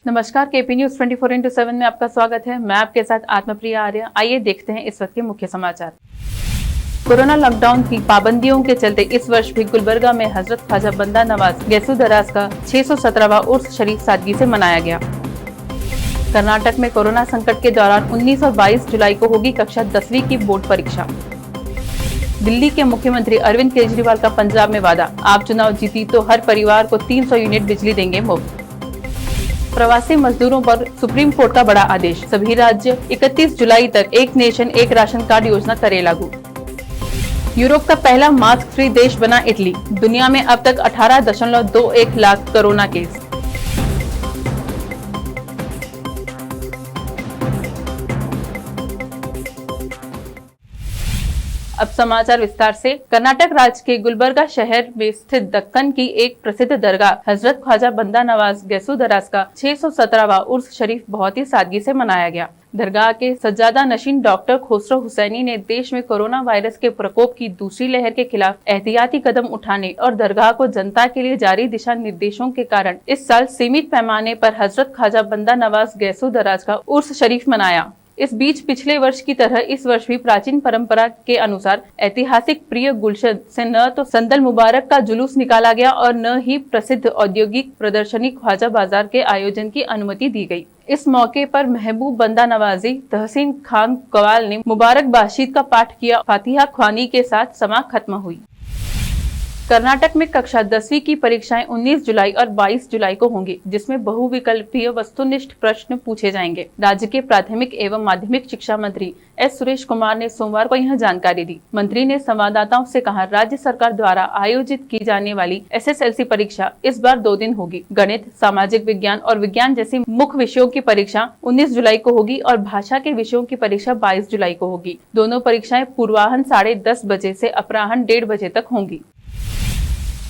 नमस्कार, KP news 24/7 में आपका स्वागत है। मैं आपके साथ आत्मप्रिया आर्य। आइए देखते हैं इस वक्त के मुख्य समाचार। कोरोना लॉकडाउन की पाबंदियों के चलते इस वर्ष भी गुलबर्गा में हजरत ख्वाजा बंदा नवाज गैसू दराज का 617वां उर्स शरीफ सादगी से मनाया गया। कर्नाटक में कोरोना संकट के दौरान 19 और 22 जुलाई को होगी कक्षा 10वीं की बोर्ड परीक्षा। दिल्ली के मुख्यमंत्री अरविंद केजरीवाल का पंजाब में वादा, आप चुनाव जीती तो हर परिवार को 300 यूनिट बिजली देंगे मुफ्त। प्रवासी मजदूरों पर सुप्रीम कोर्ट का बड़ा आदेश, सभी राज्य 31 जुलाई तक एक नेशन एक राशन कार्ड योजना करे लागू। यूरोप का पहला मास्क फ्री देश बना इटली, दुनिया में अब तक 18.21 लाख कोरोना केस। अब समाचार विस्तार से। कर्नाटक राज्य के गुलबर्गा शहर में स्थित दक्कन की एक प्रसिद्ध दरगाह हजरत ख्वाजा बंदा नवाज गैसू दराज का 617वां उर्स शरीफ बहुत ही सादगी से मनाया गया। दरगाह के सज्जादा नशीन डॉक्टर खुसरो हुसैनी ने देश में कोरोना वायरस के प्रकोप की दूसरी लहर के खिलाफ एहतियाती कदम उठाने और दरगाह को जनता के लिए जारी दिशा निर्देशों के कारण इस साल सीमित पैमाने पर हजरत ख्वाजा बंदा नवाज गैसू दराज का उर्स शरीफ मनाया। इस बीच पिछले वर्ष की तरह इस वर्ष भी प्राचीन परंपरा के अनुसार ऐतिहासिक प्रिय गुलशन से न तो संदल मुबारक का जुलूस निकाला गया और न ही प्रसिद्ध औद्योगिक प्रदर्शनी ख्वाजा बाजार के आयोजन की अनुमति दी गई। इस मौके पर महबूब बंदा नवाजी तहसीन खान कवाल ने मुबारक बाशीद का पाठ किया। फातिहा ख्वानी के साथ समा खत्म हुई। कर्नाटक में कक्षा 10वीं की परीक्षाएं 19 जुलाई और 22 जुलाई को होंगी, जिसमें बहुविकल्पीय वस्तुनिष्ठ प्रश्न पूछे जाएंगे। राज्य के प्राथमिक एवं माध्यमिक शिक्षा मंत्री एस सुरेश कुमार ने सोमवार को यह जानकारी दी। मंत्री ने संवाददाताओं से कहा, राज्य सरकार द्वारा आयोजित की जाने वाली एसएसएलसी परीक्षा इस बार 2 दिन होगी। गणित, सामाजिक विज्ञान और विज्ञान जैसी मुख्य विषयों की परीक्षा 19 जुलाई को होगी और भाषा के विषयों की परीक्षा 22 जुलाई को होगी। दोनों परीक्षाएं पूर्वाह्न 10:30 बजे से अपराह्न 1:30 बजे तक होंगी।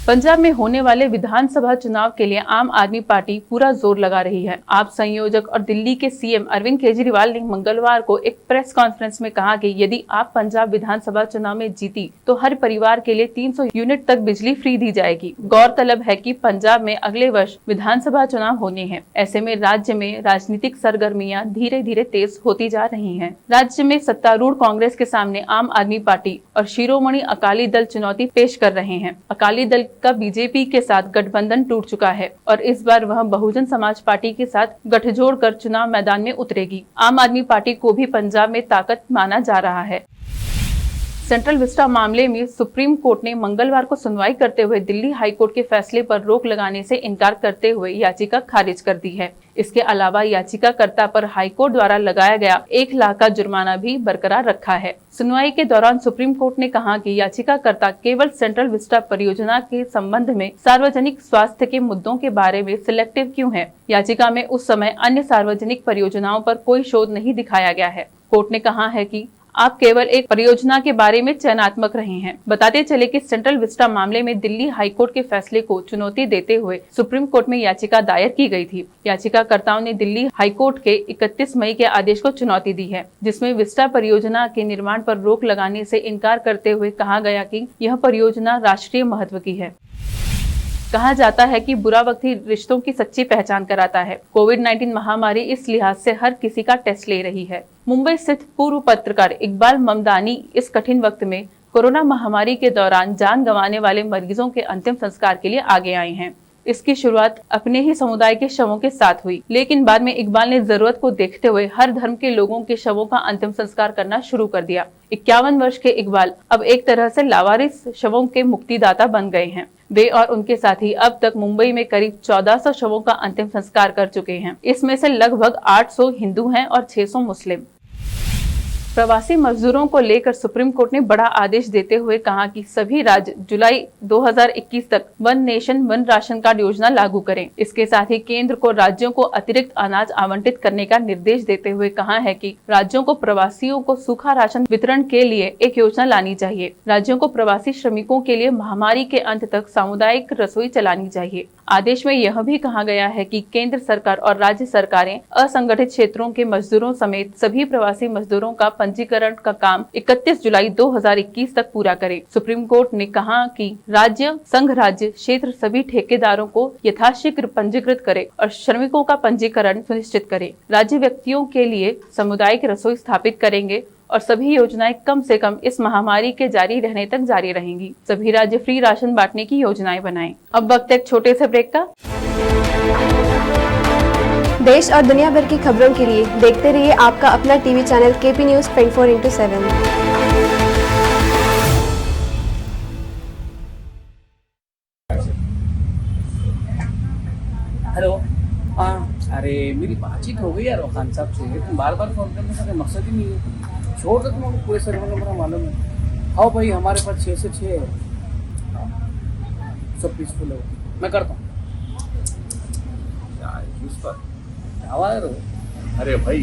पंजाब में होने वाले विधानसभा चुनाव के लिए आम आदमी पार्टी पूरा जोर लगा रही है। आप संयोजक और दिल्ली के सीएम अरविंद केजरीवाल ने मंगलवार को एक प्रेस कॉन्फ्रेंस में कहा कि यदि आप पंजाब विधानसभा चुनाव में जीती तो हर परिवार के लिए 300 यूनिट तक बिजली फ्री दी जाएगी। गौरतलब है कि पंजाब में अगले वर्ष विधानसभा चुनाव होने हैं। ऐसे में राज्य में राजनीतिक सरगर्मियां धीरे धीरे तेज होती जा रही है। राज्य में सत्तारूढ़ कांग्रेस के सामने आम आदमी पार्टी और शिरोमणि अकाली दल चुनौती पेश कर रहे हैं। अकाली दल का बीजेपी के साथ गठबंधन टूट चुका है और इस बार वह बहुजन समाज पार्टी के साथ गठजोड़ कर चुनाव मैदान में उतरेगी। आम आदमी पार्टी को भी पंजाब में ताकत माना जा रहा है। सेंट्रल विस्टा मामले में सुप्रीम कोर्ट ने मंगलवार को सुनवाई करते हुए दिल्ली हाईकोर्ट के फैसले पर रोक लगाने से इनकार करते हुए याचिका खारिज कर दी है। इसके अलावा याचिकाकर्ता पर हाईकोर्ट द्वारा लगाया गया 1 लाख का जुर्माना भी बरकरार रखा है। सुनवाई के दौरान सुप्रीम कोर्ट ने कहा कि याचिकाकर्ता केवल सेंट्रल विस्टा परियोजना के संबंध में सार्वजनिक स्वास्थ्य के मुद्दों के बारे में सिलेक्टिव क्यों है। याचिका में उस समय अन्य सार्वजनिक परियोजनाओं पर कोई शोध नहीं दिखाया गया है। कोर्ट ने कहा है कि आप केवल एक परियोजना के बारे में चयनात्मक रहे हैं। बताते चले कि सेंट्रल विस्टा मामले में दिल्ली हाईकोर्ट के फैसले को चुनौती देते हुए सुप्रीम कोर्ट में याचिका दायर की गई थी। याचिकाकर्ताओं ने दिल्ली हाईकोर्ट के 31 मई के आदेश को चुनौती दी है, जिसमें विस्टा परियोजना के निर्माण पर रोक लगाने से इनकार करते हुए कहा गया कि यह परियोजना राष्ट्रीय महत्व की है। कहा जाता है कि बुरा वक्त ही रिश्तों की सच्ची पहचान कराता है। कोविड-19 महामारी इस लिहाज से हर किसी का टेस्ट ले रही है। मुंबई स्थित पूर्व पत्रकार इकबाल ममदानी इस कठिन वक्त में कोरोना महामारी के दौरान जान गंवाने वाले मरीजों के अंतिम संस्कार के लिए आगे आए हैं। इसकी शुरुआत अपने ही समुदाय के शवों के साथ हुई, लेकिन बाद में इकबाल ने जरूरत को देखते हुए हर धर्म के लोगों के शवों का अंतिम संस्कार करना शुरू कर दिया। 51 वर्ष के इकबाल अब एक तरह से लावारिस शवों के मुक्तिदाता बन गए हैं। वे और उनके साथी अब तक मुंबई में करीब 1400 शवों का अंतिम संस्कार कर चुके हैं। इसमें से लगभग 800 हिंदू हैं और 600 मुस्लिम। प्रवासी मजदूरों को लेकर सुप्रीम कोर्ट ने बड़ा आदेश देते हुए कहा कि सभी राज्य जुलाई 2021 तक 1 नेशन 1 राशन कार्ड योजना लागू करें। इसके साथ ही केंद्र को राज्यों को अतिरिक्त अनाज आवंटित करने का निर्देश देते हुए कहा है कि राज्यों को प्रवासियों को सूखा राशन वितरण के लिए एक योजना लानी चाहिए। राज्यों को प्रवासी श्रमिकों के लिए महामारी के अंत तक सामुदायिक रसोई चलानी चाहिए। आदेश में यह भी कहा गया है कि केंद्र सरकार और राज्य सरकारें असंगठित क्षेत्रों के मजदूरों समेत सभी प्रवासी मजदूरों का पंजीकरण का काम 31 जुलाई 2021 तक पूरा करे। सुप्रीम कोर्ट ने कहा कि राज्य, संघ राज्य क्षेत्र सभी ठेकेदारों को यथाशीघ्र पंजीकृत करे और श्रमिकों का पंजीकरण सुनिश्चित करे। राज्य व्यक्तियों के लिए सामुदायिक रसोई स्थापित करेंगे और सभी योजनाएं कम से कम इस महामारी के जारी रहने तक जारी रहेंगी। सभी राज्य फ्री राशन बांटने की योजनाएं बनाएं। अब वक्त एक छोटे से ब्रेक का। देश और दुनिया भर की खबरों के लिए देखते रहिए आपका अपना TV channel KP news 24/7। Hello. हाँ, अरे मेरी बातचीत हो गई यार खान साहब से। तुम बार बार फोन करने का मकसद ही नहीं है। छोड़ दो, तुमको पूरे सर्वर नंबर मालूम है। आओ भाई, हमारे पास 6 से 6 है। सब पीसफुल है, मैं करता हूँ। अरे भाई,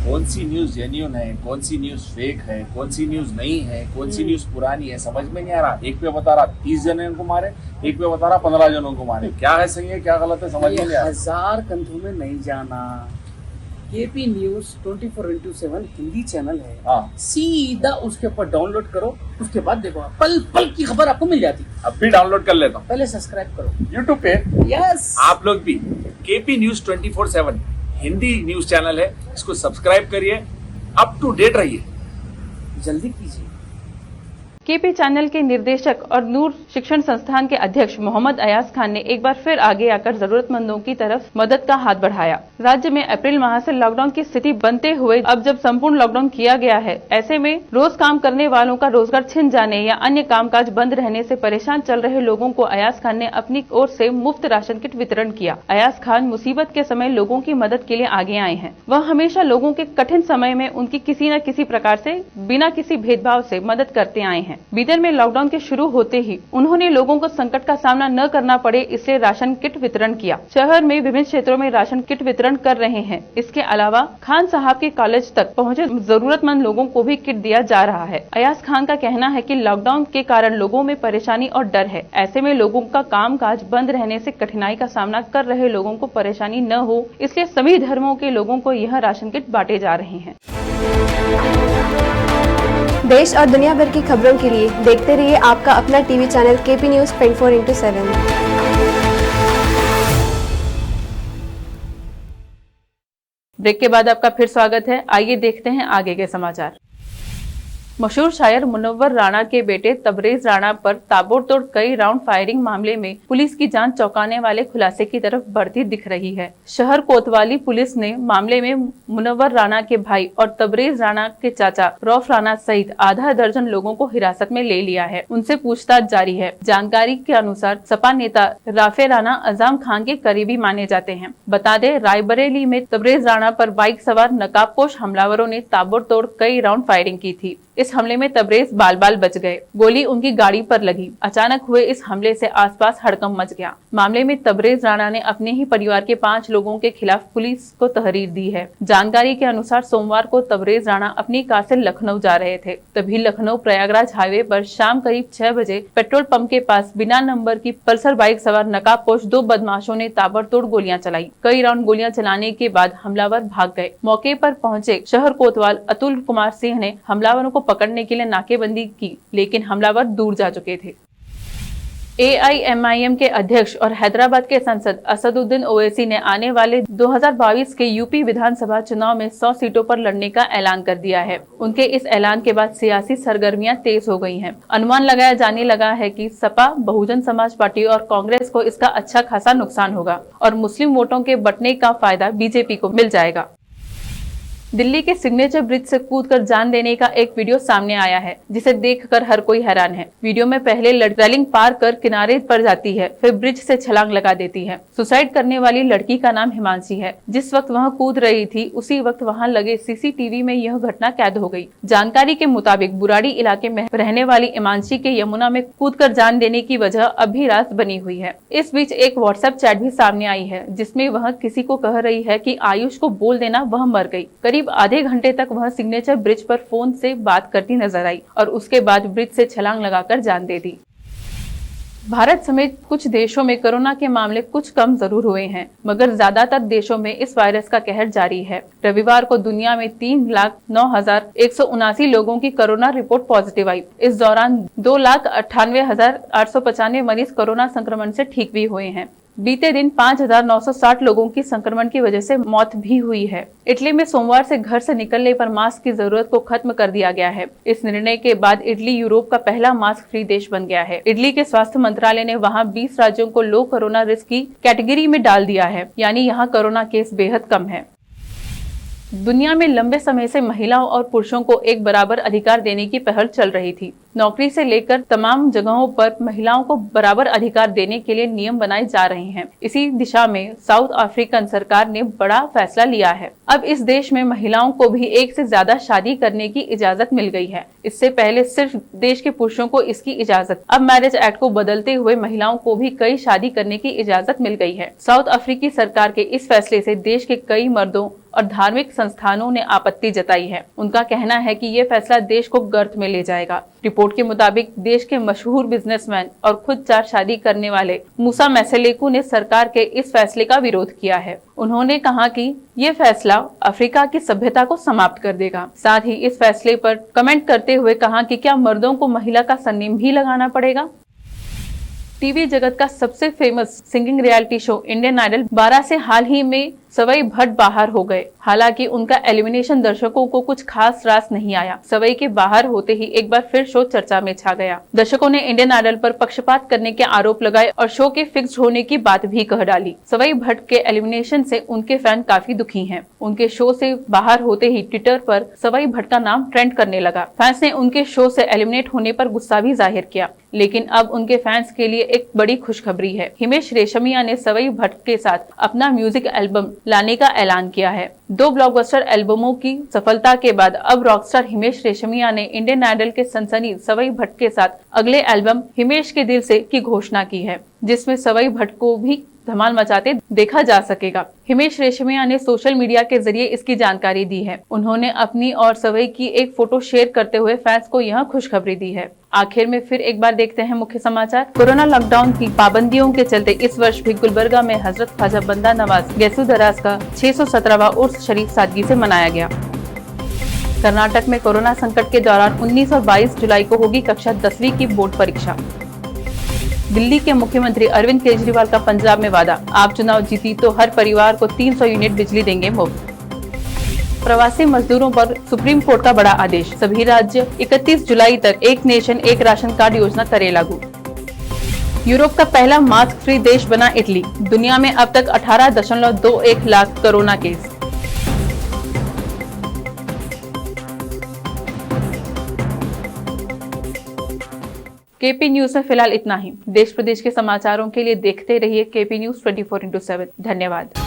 कौन सी न्यूज जेन्युइन है, कौन सी न्यूज फेक है, कौन सी न्यूज नहीं है, कौन सी न्यूज पुरानी है, समझ में नहीं आ रहा। एक पे बता रहा 30 जनों को मारे, एक पे बता रहा 15 जनों को मारे। क्या है सही है, क्या गलत है, समझ में नहीं आ रहा। 1000 कंधों में नहीं जाना। केपी न्यूज 24/7 हिंदी चैनल है। हाँ, सीधा उसके ऊपर डाउनलोड करो, उसके बाद देखो पल पल की खबर आपको मिल जाती। अब भी डाउनलोड कर लेता हूँ। पहले सब्सक्राइब करो यूट्यूब पे। यस, आप लोग भी KP news 24/7 Hindi news channel है, इसको सब्सक्राइब करिए, अप टू डेट रहिए, जल्दी कीजिए। केपी चैनल के निर्देशक और नूर शिक्षण संस्थान के अध्यक्ष मोहम्मद अयाज खान ने एक बार फिर आगे आकर जरूरतमंदों की तरफ मदद का हाथ बढ़ाया। राज्य में अप्रैल माह से लॉकडाउन की स्थिति बनते हुए अब जब संपूर्ण लॉकडाउन किया गया है, ऐसे में रोज काम करने वालों का रोजगार छिन जाने या अन्य कामकाज बंद रहने से परेशान चल रहे लोगों को अयाज खान ने अपनी ओर से मुफ्त राशन किट वितरण किया। अयाज खान मुसीबत के समय लोगों की मदद के लिए आगे आए हैं। वह हमेशा लोगों के कठिन समय में उनकी किसी न किसी प्रकार से बिना किसी भेदभाव से मदद करते आए हैं। बीदर में लॉकडाउन के शुरू होते ही उन्होंने लोगों को संकट का सामना न करना पड़े, इसलिए राशन किट वितरण किया। शहर में विभिन्न क्षेत्रों में राशन किट वितरण कर रहे हैं। इसके अलावा खान साहब के कॉलेज तक पहुंचे जरूरतमंद लोगों को भी किट दिया जा रहा है। अयाज खान का कहना है कि लॉकडाउन के कारण लोगों में परेशानी और डर है। ऐसे में लोगों का काम काज बंद रहने से कठिनाई का सामना कर रहे लोगों को परेशानी न हो, इसलिए सभी धर्मों के लोगों को यह राशन किट बांटे जा रहे हैं। देश और दुनिया भर की खबरों के लिए देखते रहिए आपका अपना TV channel KP news 24/7। Break के बाद आपका फिर स्वागत है। आइए देखते हैं आगे के समाचार। मशहूर शायर मुनव्वर राणा के बेटे तबरेज राणा पर ताबड़तोड़ कई राउंड फायरिंग मामले में पुलिस की जांच चौंकाने वाले खुलासे की तरफ बढ़ती दिख रही है। शहर कोतवाली पुलिस ने मामले में मुनव्वर राणा के भाई और तबरेज राणा के चाचा रौफ राणा सहित आधा दर्जन लोगों को हिरासत में ले लिया है। उनसे पूछताछ जारी है। जानकारी के अनुसार सपा नेता राफे राणा अजाम खान के करीबी माने जाते हैं। बता दें, रायबरेली में तबरेज राणा पर बाइक सवार नकाबपोश हमलावरों ने ताबड़तोड़ कई राउंड फायरिंग की थी। इस हमले में तबरेज बाल बाल बच गए। गोली उनकी गाड़ी पर लगी। अचानक हुए इस हमले से आसपास हड़कंप मच गया। मामले में तबरेज राणा ने अपने ही परिवार के 5 लोगों के खिलाफ पुलिस को तहरीर दी है। जानकारी के अनुसार सोमवार को तबरेज राणा अपनी कार से लखनऊ जा रहे थे, तभी लखनऊ प्रयागराज हाईवे पर शाम करीब 6 बजे पेट्रोल पंप के पास बिना नंबर की पल्सर बाइक सवार नकाबपोश 2 बदमाशों ने ताबड़तोड़ गोलियां चलाई। कई राउंड गोलियां चलाने के बाद हमलावर भाग गए। मौके पर पहुंचे शहर कोतवाल अतुल कुमार सिंह ने हमलावरों को पकड़ने के लिए नाकेबंदी की, लेकिन हमलावर दूर जा चुके थे। AIMIM के अध्यक्ष और हैदराबाद के सांसद असदुद्दीन ओवैसी ने आने वाले 2022 के यूपी विधानसभा चुनाव में 100 सीटों पर लड़ने का ऐलान कर दिया है। उनके इस ऐलान के बाद सियासी सरगर्मियां तेज हो गई हैं। अनुमान लगाया जाने लगा है कि सपा, बहुजन समाज पार्टी और कांग्रेस को इसका अच्छा खासा नुकसान होगा और मुस्लिम वोटों के बंटने का फायदा बीजेपी को मिल जाएगा। दिल्ली के सिग्नेचर ब्रिज से कूदकर जान देने का एक वीडियो सामने आया है, जिसे देखकर हर कोई हैरान है। वीडियो में पहले रेलिंग पार कर किनारे पर जाती है, फिर ब्रिज से छलांग लगा देती है। सुसाइड करने वाली लड़की का नाम हिमांशी है। जिस वक्त वह कूद रही थी, उसी वक्त वहां लगे CCTV में यह घटना कैद हो गई। जानकारी के मुताबिक बुराड़ी इलाके में रहने वाली हिमांशी के यमुना में कूदकर जान देने की वजह अभी राज बनी हुई है। इस बीच एक व्हाट्सएप चैट भी सामने आई है, जिसमें वह किसी को कह रही है कि आयुष को बोल देना वह मर गई। करीब आधे घंटे तक वह सिग्नेचर ब्रिज पर फोन से बात करती नजर आई और उसके बाद ब्रिज से छलांग लगाकर जान दे दी। भारत समेत कुछ देशों में कोरोना के मामले कुछ कम जरूर हुए हैं, मगर ज्यादातर देशों में इस वायरस का कहर जारी है। रविवार को दुनिया में 3,09,179 लोगों की कोरोना रिपोर्ट पॉजिटिव आई। इस दौरान 2,98,895 मरीज कोरोना संक्रमण से ठीक भी हुए हैं। बीते दिन 5,960 लोगों की संक्रमण की वजह से मौत भी हुई है। इटली में सोमवार से घर से निकलने पर मास्क की जरूरत को खत्म कर दिया गया है। इस निर्णय के बाद इटली यूरोप का पहला मास्क फ्री देश बन गया है। इटली के स्वास्थ्य मंत्रालय ने वहां 20 राज्यों को लो कोरोना रिस्क की कैटेगरी में डाल दिया है, यानी यहाँ कोरोना केस बेहद कम है। दुनिया में लंबे समय से महिलाओं और पुरुषों को एक बराबर अधिकार देने की पहल चल रही थी। नौकरी से लेकर तमाम जगहों पर महिलाओं को बराबर अधिकार देने के लिए नियम बनाए जा रहे हैं। इसी दिशा में साउथ अफ्रीकन सरकार ने बड़ा फैसला लिया है। अब इस देश में महिलाओं को भी एक से ज्यादा शादी करने की इजाजत मिल गई है। इससे पहले सिर्फ देश के पुरुषों को इसकी इजाजत, अब मैरिज एक्ट को बदलते हुए महिलाओं को भी कई शादी करने की इजाजत मिल गई है। साउथ अफ्रीकी सरकार के इस फैसले से देश के कई मर्दों और धार्मिक संस्थानों ने आपत्ति जताई है। उनका कहना है कि ये फैसला देश को गर्त में ले जाएगा। रिपोर्ट के मुताबिक देश के मशहूर बिजनेसमैन और खुद 4 शादी करने वाले मूसा मैसेलेकू ने सरकार के इस फैसले का विरोध किया है। उन्होंने कहा कि ये फैसला अफ्रीका की सभ्यता को समाप्त कर देगा। साथ ही इस फैसले पर कमेंट करते हुए कहा कि क्या मर्दों को महिला का सरनेम भी लगाना पड़ेगा। टीवी जगत का सबसे famous singing reality show Indian Idol 12 से हाल ही में सवई भट्ट बाहर हो गए। हालांकि उनका एलिमिनेशन दर्शकों को कुछ खास रास नहीं आया। सवई के बाहर होते ही एक बार फिर शो चर्चा में छा गया। दर्शकों ने इंडियन आइडल पर पक्षपात करने के आरोप लगाए और शो के फिक्स होने की बात भी कह डाली। सवई भट्ट के एलिमिनेशन से उनके फैन काफी दुखी हैं। उनके शो से बाहर होते ही ट्विटर पर सवई भट्ट का नाम ट्रेंड करने लगा। फैंस ने उनके शो से एलिमिनेट होने पर गुस्सा भी जाहिर किया, लेकिन अब उनके फैंस के लिए एक बड़ी खुशखबरी है। हिमेश रेशमिया ने सवई भट्ट के साथ अपना म्यूजिक एल्बम लाने का ऐलान किया है। 2 ब्लॉकबस्टर एल्बमों की सफलता के बाद अब रॉकस्टार हिमेश रेशमिया ने इंडियन आइडल के सनसनी सवई भट्ट के साथ अगले एल्बम हिमेश के दिल से की घोषणा की है, जिसमें सवई भट्ट को भी धमाल मचाते देखा जा सकेगा। हिमेश रेशमिया ने सोशल मीडिया के जरिए इसकी जानकारी दी है। उन्होंने अपनी और सवई की एक फोटो शेयर करते हुए फैंस को यह खुशखबरी दी है। आखिर में फिर एक बार देखते हैं मुख्य समाचार। कोरोना लॉकडाउन की पाबंदियों के चलते इस वर्ष भी गुलबर्गा में हजरत ख्वाजा बंदा नवाज गैसू दराज का 617वां उर्स शरीफ सादगी से मनाया गया। कर्नाटक में कोरोना संकट के दौरान 19 और 22 जुलाई को होगी कक्षा 10वीं की बोर्ड परीक्षा। दिल्ली के मुख्यमंत्री अरविंद केजरीवाल का पंजाब में वादा, आप चुनाव जीती तो हर परिवार को 300 यूनिट बिजली देंगे मुफ्त। प्रवासी मजदूरों पर सुप्रीम कोर्ट का बड़ा आदेश, सभी राज्य 31 जुलाई तक एक नेशन एक राशन कार्ड योजना करे लागू। यूरोप का पहला मास्क फ्री देश बना इटली, दुनिया में अब तक 18.21 lakh corona case. KP news में फिलहाल इतना ही। देश प्रदेश के समाचारों के लिए देखते रहिए केपी न्यूज 24/7। धन्यवाद।